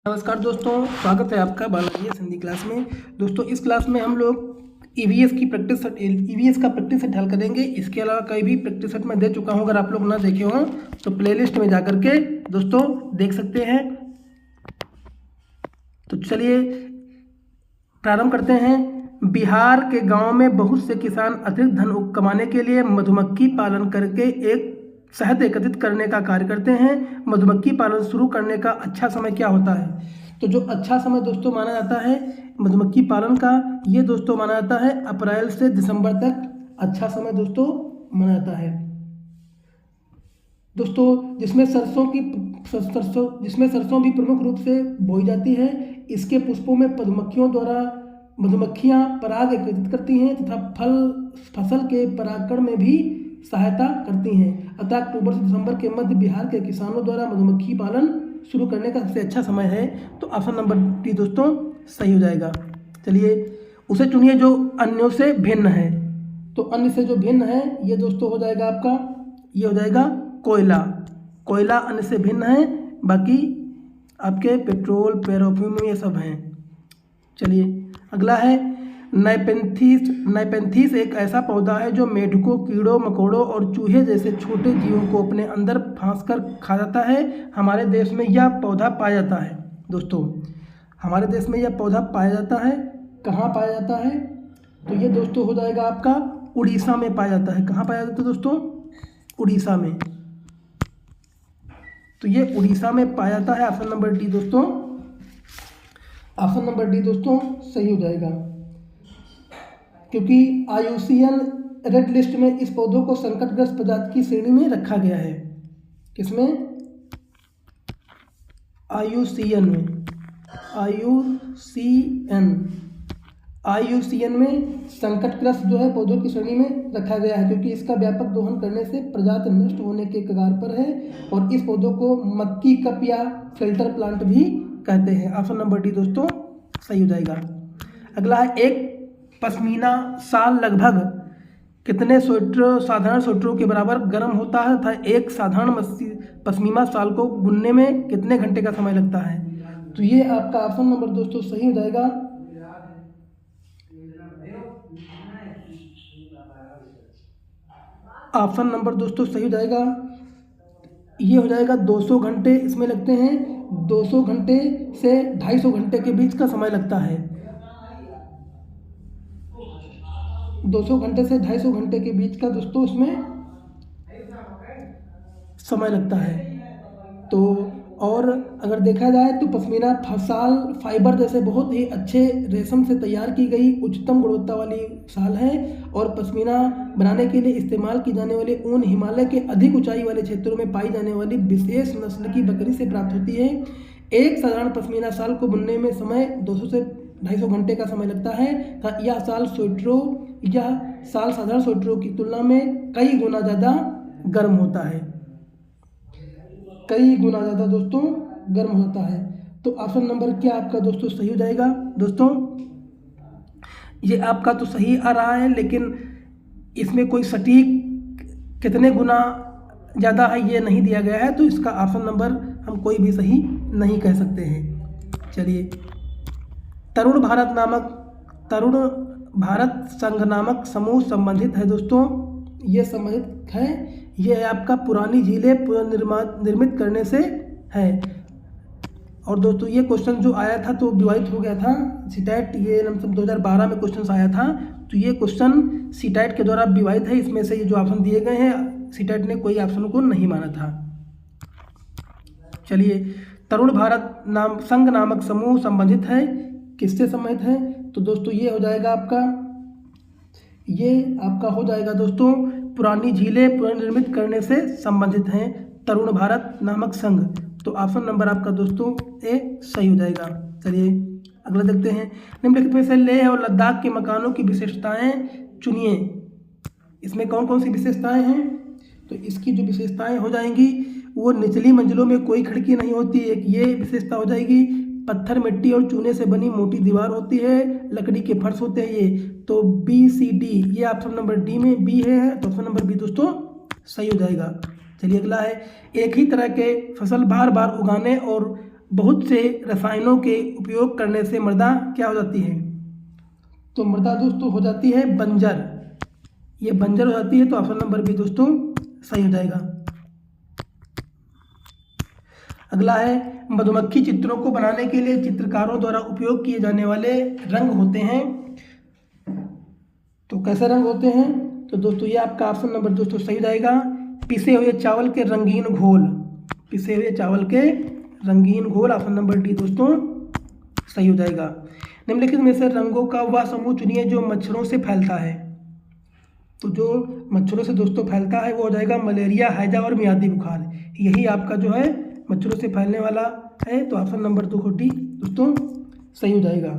नमस्कार दोस्तों, स्वागत है आपका बालाजी हिंदी क्लास में। दोस्तों इस क्लास में हम लोग ईवीएस का प्रैक्टिस सेट हल करेंगे। इसके अलावा कई भी प्रैक्टिस सेट मैं दे चुका हूं, अगर आप लोग ना देखे हों तो प्लेलिस्ट में जाकर के दोस्तों देख सकते हैं। तो चलिए प्रारंभ करते हैं। बिहार के गांव में बहुत से किसान अतिरिक्त धन कमाने के लिए मधुमक्खी पालन करके एक शहद एकत्रित करने का कार्य करते हैं। मधुमक्खी पालन शुरू करने का अच्छा समय क्या होता है? तो जो अच्छा समय दोस्तों माना जाता है मधुमक्खी पालन का, ये दोस्तों माना जाता है अप्रैल से दिसंबर तक अच्छा समय दोस्तों माना जाता है दोस्तों। जिसमें सरसों भी प्रमुख रूप से बोई जाती है। इसके पुष्पों में मधुमक्खियां पराग एकत्रित करती हैं तथा फसल के परागकण में भी सहायता करती हैं। अतः अक्टूबर से दिसंबर के मध्य बिहार के किसानों द्वारा मधुमक्खी पालन शुरू करने का सबसे अच्छा समय है। तो ऑप्शन नंबर डी दोस्तों सही हो जाएगा। चलिए उसे चुनिए जो अन्यों से भिन्न है। तो अन्य से जो भिन्न है ये दोस्तों हो जाएगा आपका, ये हो जाएगा कोयला अन्य से भिन्न है। बाकी आपके पेट्रोल, पैराफ्यूम ये सब हैं। चलिए अगला है नाइपेंथीस एक ऐसा पौधा है जो मेढकों, कीड़ों मकोड़ों और चूहे जैसे छोटे जीवों को अपने अंदर फांसकर खा जाता है। हमारे देश में यह पौधा पाया जाता है दोस्तों। हमारे देश में यह पौधा पाया जाता है। कहाँ पाया जाता है? तो ये दोस्तों हो जाएगा आपका उड़ीसा में पाया जाता है। कहाँ पाया जाता है दोस्तों? उड़ीसा में। तो ये उड़ीसा में पाया जाता है। ऑप्शन नंबर डी दोस्तों, ऑप्शन नंबर डी दोस्तों सही हो जाएगा, क्योंकि IUCN रेड लिस्ट में इस पौधों को संकटग्रस्त प्रजाति की श्रेणी में रखा गया है। किसमें? IUCN में। IUCN में संकटग्रस्त जो है पौधों की श्रेणी में रखा गया है, क्योंकि इसका व्यापक दोहन करने से प्रजाति नष्ट होने के कगार पर है। और इस पौधों को मक्की कप या फिल्टर प्लांट भी कहते हैं। ऑप्शन नंबर डी दोस्तों सही हो जाएगा। अगला है एक पश्मीना शाल लगभग कितने साधारण स्वेटरों के बराबर गर्म होता है तथा एक साधारण पश्मीना शाल को बुनने में कितने घंटे का समय लगता है? तो ये आपका ऑप्शन नंबर दोस्तों सही हो जाएगा। ऑप्शन नंबर दोस्तों सही हो जाएगा। ये हो जाएगा 200 घंटे इसमें लगते हैं। 200 घंटे से 250 घंटे के बीच का समय लगता है। 200 घंटे से 250 घंटे के बीच का दोस्तों उसमें समय लगता है। तो और अगर देखा जाए तो पश्मीना शाल फाइबर जैसे बहुत ही अच्छे रेशम से तैयार की गई उच्चतम गुणवत्ता वाली शाल है। और पश्मीना बनाने के लिए इस्तेमाल की जाने वाली ऊन हिमालय के अधिक ऊंचाई वाले क्षेत्रों में पाई जाने वाली विशेष नस्ल की बकरी से प्राप्त होती है। एक साधारण पश्मीना शाल को बुनने में समय 200 से 250 घंटे का समय लगता है। यह शाल साधारण स्वेटरों की तुलना में कई गुना ज़्यादा गर्म होता है। कई गुना ज़्यादा दोस्तों गर्म होता है। तो ऑप्शन नंबर क्या आपका दोस्तों सही हो जाएगा? दोस्तों ये आपका तो सही आ रहा है, लेकिन इसमें कोई सटीक कितने गुना ज़्यादा है ये नहीं दिया गया है। तो इसका ऑप्शन नंबर हम कोई भी सही नहीं कह सकते हैं। चलिए तरुण भारत संघ नामक समूह संबंधित है दोस्तों। ये संबंधित है, ये है आपका पुरानी झीलें पुनर्निर्मित करने से है। और दोस्तों ये क्वेश्चन जो आया था तो विवादित हो गया था। सीटैट ये 2012 में क्वेश्चन आया था। तो ये क्वेश्चन सीटैट के द्वारा विवादित है। इसमें से ये जो ऑप्शन दिए गए हैं सीटैट ने कोई ऑप्शन को नहीं माना था। चलिए तरुण भारत संघ नामक समूह संबंधित है, किससे संबंधित है? तो दोस्तों ये हो जाएगा आपका, ये आपका हो जाएगा दोस्तों पुरानी झीलें पुनर्निर्मित करने से संबंधित हैं तरुण भारत नामक संघ। तो ऑप्शन नंबर आपका दोस्तों ए सही हो जाएगा। चलिए अगला देखते हैं। निम्नलिखित में से लेह और लद्दाख के मकानों की विशेषताएं चुनिए। इसमें कौन कौन सी विशेषताएं हैं? तो इसकी जो विशेषताएं हो जाएंगी वो निचली मंजिलों में कोई खिड़की नहीं होती, एक ये विशेषता हो जाएगी। पत्थर, मिट्टी और चूने से बनी मोटी दीवार होती है। लकड़ी के फर्श होते हैं ये। तो BCD ये ऑप्शन नंबर डी में बी है। तो ऑप्शन नंबर बी दोस्तों सही हो जाएगा। चलिए अगला है एक ही तरह के फसल बार बार उगाने और बहुत से रसायनों के उपयोग करने से मृदा क्या हो जाती है? तो मृदा दोस्तों हो जाती है बंजर। ये बंजर हो जाती है, तो ऑप्शन नंबर बी दोस्तों सही हो जाएगा। अगला है, मधुमक्खी चित्रों को बनाने के लिए चित्रकारों द्वारा उपयोग किए जाने वाले रंग होते हैं। तो कैसे रंग होते हैं? तो दोस्तों ये आपका ऑप्शन नंबर दोस्तों सही हो जाएगा, पिसे हुए चावल के रंगीन घोल। पिसे हुए चावल के रंगीन घोल, ऑप्शन नंबर डी दोस्तों सही हो जाएगा। निम्नलिखित में से रंगों का वह समूह चुनिए जो मच्छरों से फैलता है। तो जो मच्छरों से दोस्तों फैलता है वो हो जाएगा मलेरिया, हैजा और मियादी बुखार। यही आपका जो है मच्छरों से फैलने वाला है, तो ऑप्शन नंबर दो डी दोस्तों सही हो जाएगा।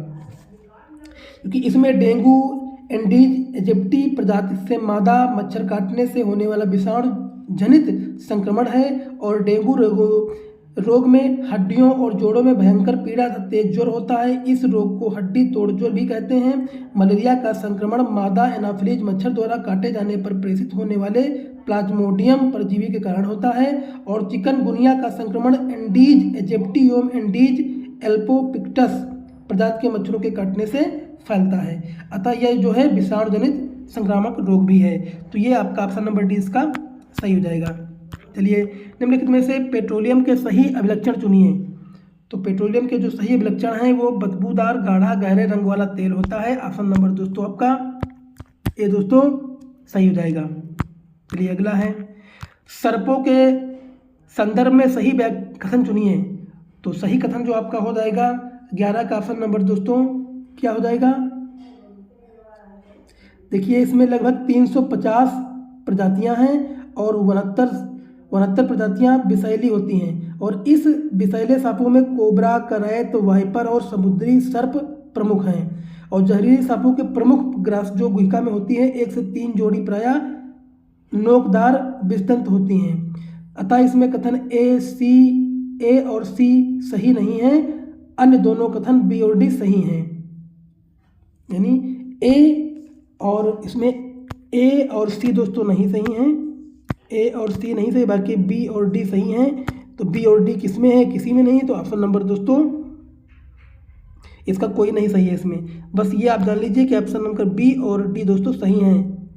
क्योंकि इसमें डेंगू, एंडीज एजिप्टी प्रजाति से मादा मच्छर काटने से होने वाला विषाणु जनित संक्रमण है, और डेंगू रोग में हड्डियों और जोड़ों में भयंकर पीड़ा तथा तेज ज्वर होता है। इस रोग को हड्डी तोड़ ज्वर भी कहते हैं। मलेरिया का संक्रमण मादा एनाफिलीज मच्छर द्वारा काटे जाने पर प्रेषित होने वाले प्लाज्मोडियम परजीवी के कारण होता है, और चिकनगुनिया का संक्रमण एंडीज एजिप्टी एवं एंडीज एल्पोपिक्टस प्रजाति के मच्छरों के काटने से फैलता है। अतः यह जो है विषाणु जनित संक्रामक रोग भी है। तो ये आपका ऑप्शन नंबर डी इसका सही हो जाएगा। चलिए, निम्नलिखित में से पेट्रोलियम के सही अभिलक्षण चुनिए। तो पेट्रोलियम के जो सही अभिलक्षण हैं वो बदबूदार, गाढ़ा, गहरे रंग वाला तेल होता है। ऑप्शन नंबर दोस्तों आपका ए दोस्तों सही हो जाएगा। चलिए अगला है, सर्पों के संदर्भ में सही कथन चुनिए। तो सही कथन जो आपका हो जाएगा 11 का ऑप्शन नंबर दोस्तों क्या हो जाएगा? देखिए, इसमें लगभग 350 प्रजातियां हैं और 69 प्रजातियां विषैली होती हैं, और इस विषैले सांपों में कोबरा, करैत, वाइपर और समुद्री सर्प प्रमुख हैं। और जहरीले सांपों के प्रमुख ग्रास जो गुहिका में होती है 1 से 3 जोड़ी प्रायः नोकदार विषदंत होती हैं। अतः इसमें कथन ए और सी सही नहीं है, अन्य दोनों कथन बी और डी सही हैं। यानी ए और इसमें ए और सी दोस्तों नहीं सही हैं, ए और सी नहीं सही, बाकी बी और डी सही हैं। तो बी और डी किस में है? किसी में नहीं। तो ऑप्शन नंबर दोस्तों इसका कोई नहीं सही है इसमें। बस ये आप जान लीजिए कि ऑप्शन नंबर बी और डी दोस्तों सही हैं।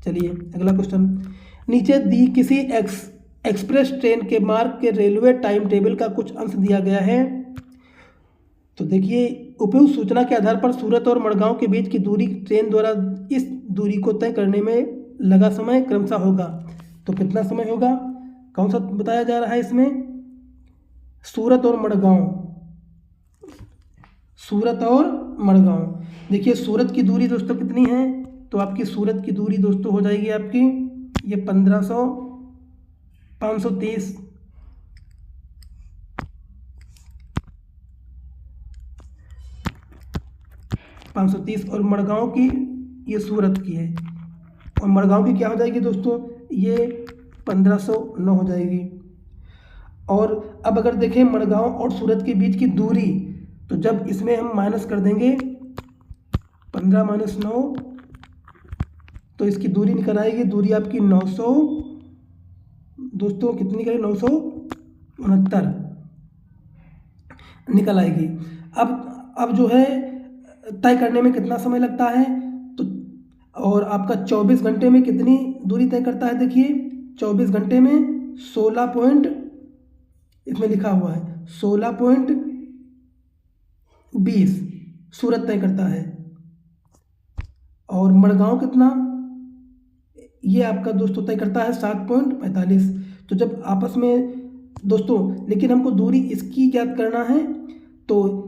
चलिए अगला क्वेश्चन, नीचे दी किसी एक्सप्रेस ट्रेन के मार्ग के रेलवे टाइम टेबल का कुछ अंश दिया गया है। तो देखिए, उपयुक्त सूचना के आधार पर सूरत और मड़गांव के बीच की दूरी ट्रेन द्वारा इस दूरी को तय करने में लगा समय क्रमशः होगा। तो कितना समय होगा? कौन सा बताया जा रहा है इसमें? सूरत और मड़गांव। देखिए, सूरत की दूरी दोस्तों कितनी है? तो आपकी सूरत की दूरी दोस्तों हो जाएगी आपकी ये 530 और मड़गांव की ये सूरत की है, और मड़गांव की क्या हो जाएगी दोस्तों? ये 1509 हो जाएगी। और अब अगर देखें मड़गांव और सूरत के बीच की दूरी, तो जब इसमें हम माइनस कर देंगे 15 - 9, तो इसकी दूरी निकल आएगी। दूरी आपकी 900 दोस्तों कितनी करें? 969 निकल आएगी। अब जो है तय करने में कितना समय लगता है? तो और आपका 24 घंटे में कितनी दूरी तय करता है? देखिए, 24 घंटे में 16 पॉइंट इसमें लिखा हुआ है 16.20 सूरत तय करता है। और मड़गांव कितना? ये आपका दोस्तों तय करता है 7.45। तो जब आपस में दोस्तों, लेकिन हमको दूरी इसकी ज्ञात करना है, तो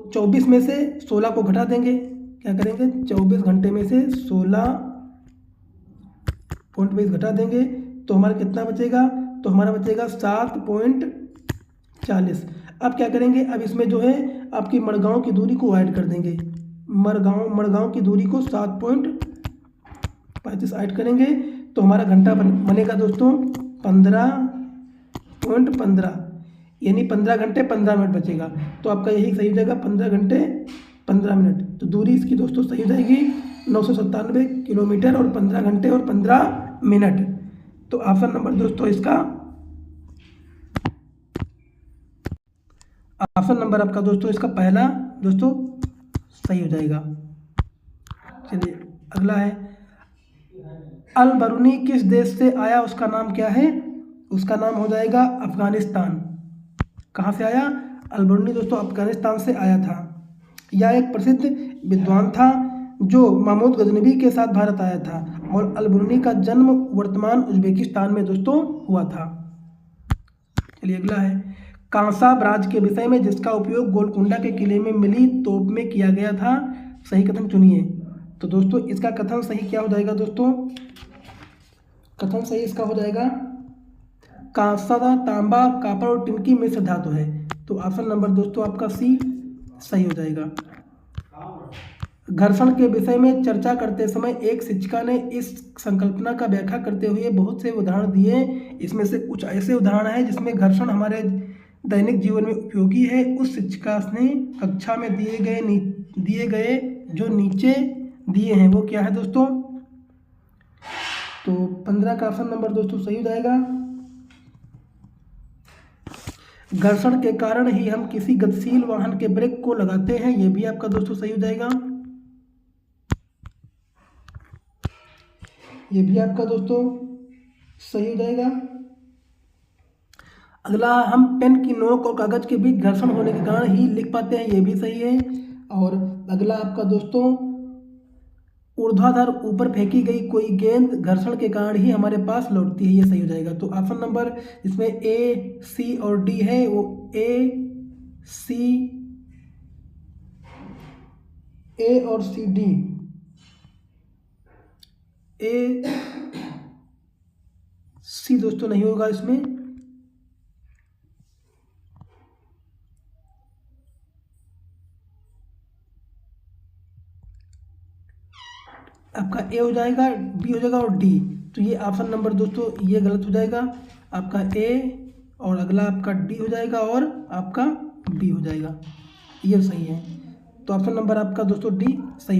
24 में से 16 को घटा देंगे। क्या करेंगे? 24 घंटे में से 16.20 घटा देंगे, तो हमारा कितना बचेगा? तो हमारा बचेगा 7.40। अब क्या करेंगे? अब इसमें जो है आपकी मड़गांव की दूरी को ऐड कर देंगे। मड़गांव की दूरी को 7.35 ऐड करेंगे, तो हमारा घंटा बनेगा दोस्तों 15.15, यानी 15 घंटे 15 मिनट बचेगा। तो आपका यही सही हो जाएगा 15 घंटे 15 मिनट। तो दूरी इसकी दोस्तों सही हो जाएगी 997 किलोमीटर और 15 घंटे और 15 मिनट। तो ऑप्शन नंबर दोस्तों इसका ऑप्शन नंबर आपका दोस्तों इसका पहला दोस्तों सही हो जाएगा। चलिए अगला है, अल बरूनी किस देश से आया, उसका नाम क्या है? उसका नाम हो जाएगा अफगानिस्तान। कहाँ से आया? अल बरूनी दोस्तों अफगानिस्तान से आया था। यह एक प्रसिद्ध विद्वान था जो महमूद गजनवी के साथ भारत आया था, और अल बरूनी का जन्म वर्तमान उज्बेकिस्तान में दोस्तों हुआ था। चलिए अगला है, कांसा ब्राज के विषय में जिसका उपयोग गोलकुंडा के किले में मिली तोप में किया गया था, सही कथन चुनिए। तो दोस्तों इसका कथन सही क्या हो जाएगा दोस्तों? कथन सही इसका हो जाएगा, कांसा, तांबा, कॉपर और टिंकी मिश्र धातु है। तो ऑप्शन नंबर दोस्तों आपका सी सही हो जाएगा। घर्षण के विषय में चर्चा करते समय एक शिक्षिका ने इस संकल्पना का व्याख्या करते हुए बहुत से उदाहरण दिए। इसमें से कुछ ऐसे उदाहरण हैं जिसमें घर्षण हमारे दैनिक जीवन में उपयोगी है। उस शिक्षिका ने कक्षा में दिए गए जो नीचे दिए हैं वो क्या है दोस्तों? तो 15 का ऑप्शन नंबर दोस्तों सही हो जाएगा। घर्षण के कारण ही हम किसी गतिशील वाहन के ब्रेक को लगाते हैं, ये भी आपका दोस्तों सही हो जाएगा। ये भी आपका दोस्तों सही हो जाएगा। अगला, हम पेन की नोक और कागज के बीच घर्षण होने के कारण ही लिख पाते हैं, ये भी सही है। और अगला आपका दोस्तों, ऊर्ध्वाधर ऊपर फेंकी गई कोई गेंद घर्षण के कारण ही हमारे पास लौटती है, ये सही हो जाएगा। तो ऑप्शन नंबर इसमें ए, सी और डी है, वो ए और सी डी, ए सी दोस्तों नहीं होगा इसमें। आपका ए हो जाएगा, बी हो जाएगा और डी। तो ये ऑप्शन नंबर दोस्तों ये गलत हो जाएगा। आपका ए और अगला आपका डी हो जाएगा और आपका बी हो जाएगा, ये सही है। तो ऑप्शन नंबर आपका दोस्तों डी सही।